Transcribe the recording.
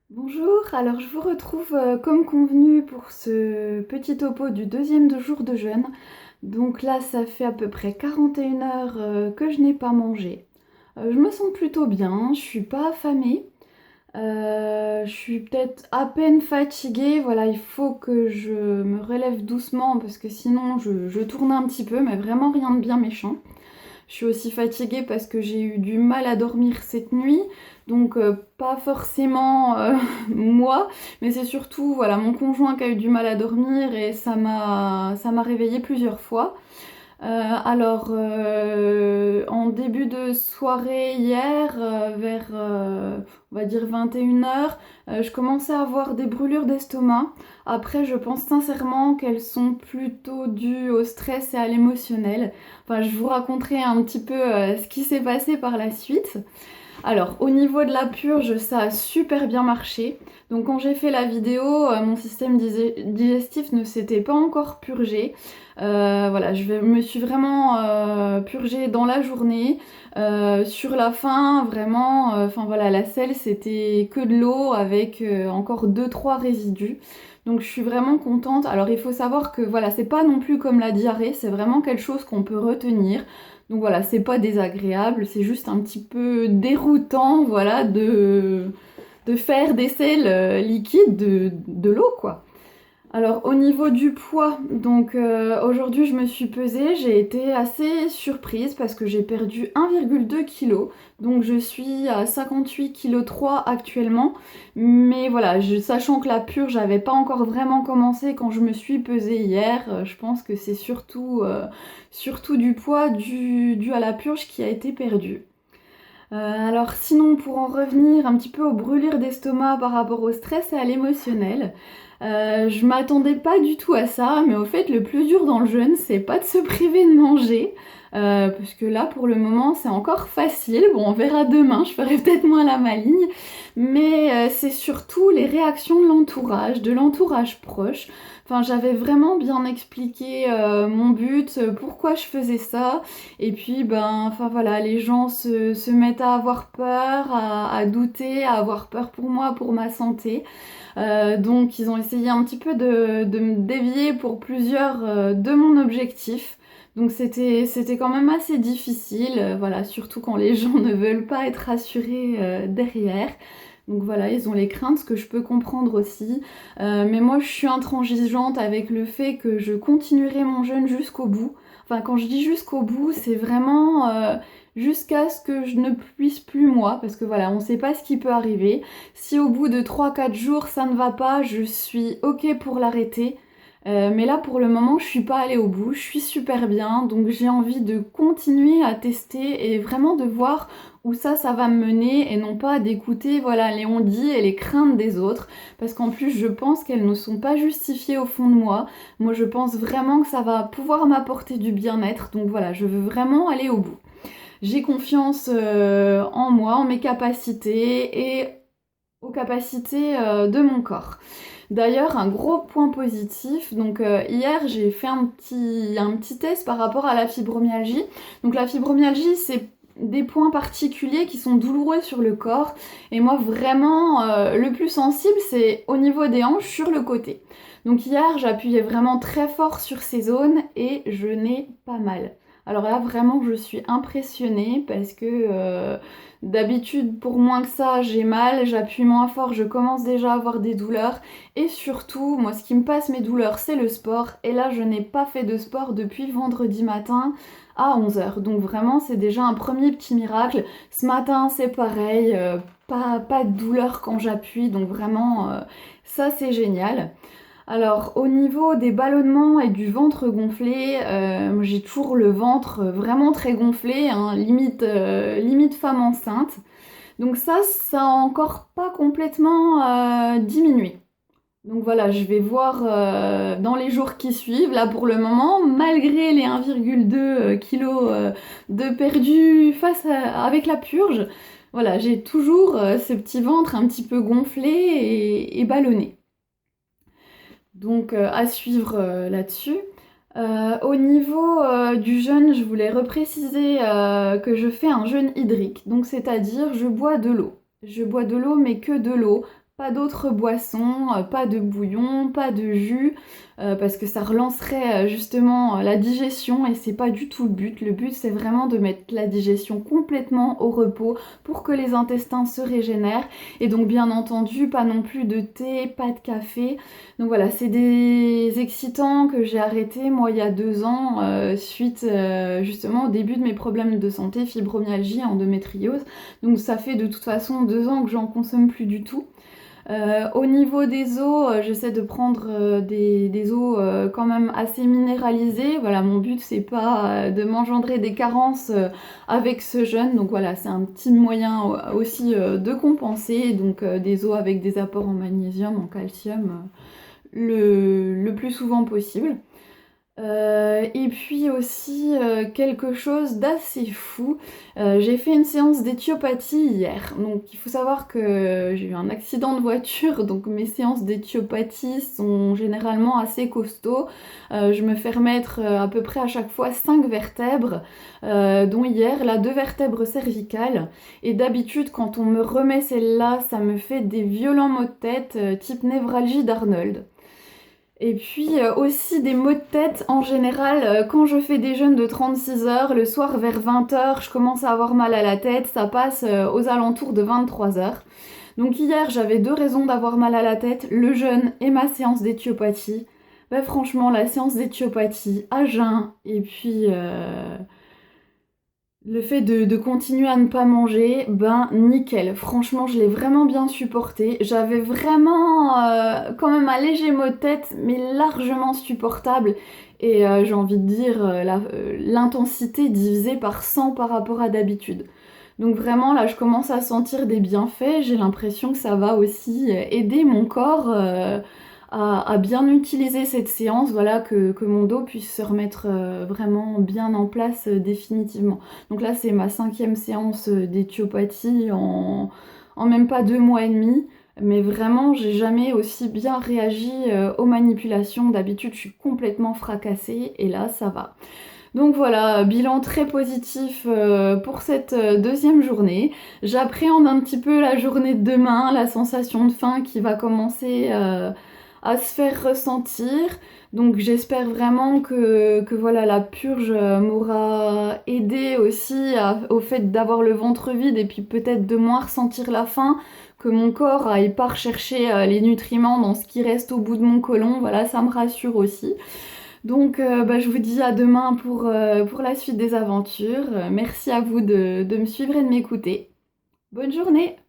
Bonjour, alors je vous retrouve comme convenu pour ce petit topo du deuxième jour de jeûne. Donc là, ça fait à peu près 41 heures que je n'ai pas mangé. Je me sens plutôt bien, je suis pas affamée. Je suis peut-être à peine fatiguée, voilà, il faut que je me relève doucement parce que sinon je tourne un petit peu, mais vraiment rien de bien méchant. Je suis aussi fatiguée parce que j'ai eu du mal à dormir cette nuit, donc pas forcément moi, mais c'est surtout voilà mon conjoint qui a eu du mal à dormir et ça m'a réveillée plusieurs fois. En début de soirée hier, vers on va dire 21 heures, je commençais à avoir des brûlures d'estomac. Après, je pense sincèrement qu'elles sont plutôt dues au stress et à l'émotionnel. Enfin, je vous raconterai un petit peu ce qui s'est passé par la suite. Alors, au niveau de la purge, ça a super bien marché. Donc, quand j'ai fait la vidéo, mon système digestif ne s'était pas encore purgé. Voilà, me suis vraiment purgée dans la journée. Sur la fin, vraiment, enfin voilà, la selle c'était que de l'eau avec encore deux trois résidus. Donc je suis vraiment contente. Alors il faut savoir que voilà, c'est pas non plus comme la diarrhée, c'est vraiment quelque chose qu'on peut retenir. Donc voilà, c'est pas désagréable, c'est juste un petit peu déroutant, voilà, de faire des selles liquides de l'eau, quoi. Alors au niveau du poids, donc aujourd'hui je me suis pesée, j'ai été assez surprise parce que j'ai perdu 1,2 kg, donc je suis à 58,3 kg actuellement, mais voilà, sachant que la purge n'avait pas encore vraiment commencé quand je me suis pesée hier, je pense que c'est surtout du poids dû à la purge qui a été perdu. Alors sinon, pour en revenir un petit peu aux brûlures d'estomac par rapport au stress et à l'émotionnel, je m'attendais pas du tout à ça, mais au fait, le plus dur dans le jeûne, c'est pas de se priver de manger, parce que là, pour le moment, c'est encore facile. Bon, on verra demain, je ferai peut-être moins la maligne, mais c'est surtout les réactions de l'entourage proche. Enfin, j'avais vraiment bien expliqué mon but, pourquoi je faisais ça. Et puis, ben, enfin voilà, les gens se mettent à avoir peur, à douter, à avoir peur pour moi, pour ma santé. Donc, ils ont essayé un petit peu de me dévier pour plusieurs de mon objectif. Donc, c'était quand même assez difficile, voilà, surtout quand les gens ne veulent pas être rassurés derrière. Donc voilà, ils ont les craintes, ce que je peux comprendre aussi. Mais moi, je suis intransigeante avec le fait que je continuerai mon jeûne jusqu'au bout. Enfin, quand je dis jusqu'au bout, c'est vraiment jusqu'à ce que je ne puisse plus moi, parce que voilà, on ne sait pas ce qui peut arriver. Si au bout de 3 4 jours, ça ne va pas, je suis ok pour l'arrêter. Mais là, pour le moment, je suis pas allée au bout, je suis super bien, donc j'ai envie de continuer à tester et vraiment de voir où ça va me mener et non pas d'écouter voilà, les on-dit et les craintes des autres, parce qu'en plus, je pense qu'elles ne sont pas justifiées au fond de moi. Moi, je pense vraiment que ça va pouvoir m'apporter du bien-être, donc voilà, je veux vraiment aller au bout. J'ai confiance en moi, en mes capacités et aux capacités de mon corps. D'ailleurs, un gros point positif, donc hier j'ai fait un petit test par rapport à la fibromyalgie. Donc la fibromyalgie, c'est des points particuliers qui sont douloureux sur le corps. Et moi, vraiment, le plus sensible, c'est au niveau des hanches sur le côté. Donc hier, j'appuyais vraiment très fort sur ces zones et je n'ai pas mal. Alors là, vraiment, je suis impressionnée parce que d'habitude, pour moins que ça, j'ai mal, j'appuie moins fort, je commence déjà à avoir des douleurs. Et surtout, moi, ce qui me passe mes douleurs, c'est le sport. Et là, je n'ai pas fait de sport depuis vendredi matin à 11 heures. Donc vraiment, c'est déjà un premier petit miracle. Ce matin, c'est pareil, pas de douleur quand j'appuie. Donc vraiment, ça, c'est génial. Alors, au niveau des ballonnements et du ventre gonflé, j'ai toujours le ventre vraiment très gonflé, hein, limite femme enceinte. Donc ça a encore pas complètement diminué. Donc voilà, je vais voir dans les jours qui suivent. Là pour le moment, malgré les 1,2 kg de perdu avec la purge, voilà, j'ai toujours ce petit ventre un petit peu gonflé et ballonné. Donc à suivre là-dessus. Au niveau du jeûne, je voulais repréciser que je fais un jeûne hydrique. Donc c'est-à-dire je bois de l'eau. Je bois de l'eau mais que de l'eau, pas d'autres boissons, pas de bouillon, pas de jus, parce que ça relancerait justement la digestion et c'est pas du tout le but. Le but c'est vraiment de mettre la digestion complètement au repos pour que les intestins se régénèrent. Et donc bien entendu, pas non plus de thé, pas de café. Donc voilà, c'est des excitants que j'ai arrêtés moi il y a 2 ans, suite justement au début de mes problèmes de santé, fibromyalgie, endométriose. Donc ça fait de toute façon 2 ans que j'en consomme plus du tout. Au niveau des eaux, j'essaie de prendre des eaux quand même assez minéralisées. Voilà, mon but c'est pas de m'engendrer des carences avec ce jeûne. Donc voilà, c'est un petit moyen aussi de compenser. Donc des eaux avec des apports en magnésium, en calcium, le plus souvent possible. Et puis aussi quelque chose d'assez fou, j'ai fait une séance d'éthiopathie hier. Donc il faut savoir que j'ai eu un accident de voiture, donc mes séances d'éthiopathie sont généralement assez costauds. Je me fais remettre à peu près à chaque fois 5 vertèbres, dont hier là 2 vertèbres cervicales. Et d'habitude quand on me remet celle-là, ça me fait des violents maux de tête type névralgie d'Arnold. Et puis aussi des maux de tête en général, quand je fais des jeûnes de 36 heures, le soir vers 20 heures, je commence à avoir mal à la tête, ça passe aux alentours de 23 heures. Donc hier, j'avais 2 raisons d'avoir mal à la tête, le jeûne et ma séance d'éthiopathie. Ben franchement, la séance d'éthiopathie à jeun, et puis le fait de continuer à ne pas manger, ben nickel. Franchement, je l'ai vraiment bien supporté. J'avais vraiment quand même un léger maux de tête, mais largement supportable. Et j'ai envie de dire l'intensité divisée par 100 par rapport à d'habitude. Donc vraiment, là, je commence à sentir des bienfaits. J'ai l'impression que ça va aussi aider mon corps à bien utiliser cette séance, voilà, que mon dos puisse se remettre vraiment bien en place définitivement. Donc là, c'est ma 5e séance d'éthiopathie en même pas 2 mois et demi. Mais vraiment, j'ai jamais aussi bien réagi aux manipulations. D'habitude, je suis complètement fracassée et là, ça va. Donc voilà, bilan très positif pour cette 2e journée. J'appréhende un petit peu la journée de demain, la sensation de faim qui va commencer à se faire ressentir. Donc j'espère vraiment que voilà, la purge m'aura aidé aussi au fait d'avoir le ventre vide et puis peut-être de moins ressentir la faim, que mon corps aille pas rechercher les nutriments dans ce qui reste au bout de mon côlon. Voilà, ça me rassure aussi. Donc je vous dis à demain pour la suite des aventures. Merci à vous de me suivre et de m'écouter. Bonne journée!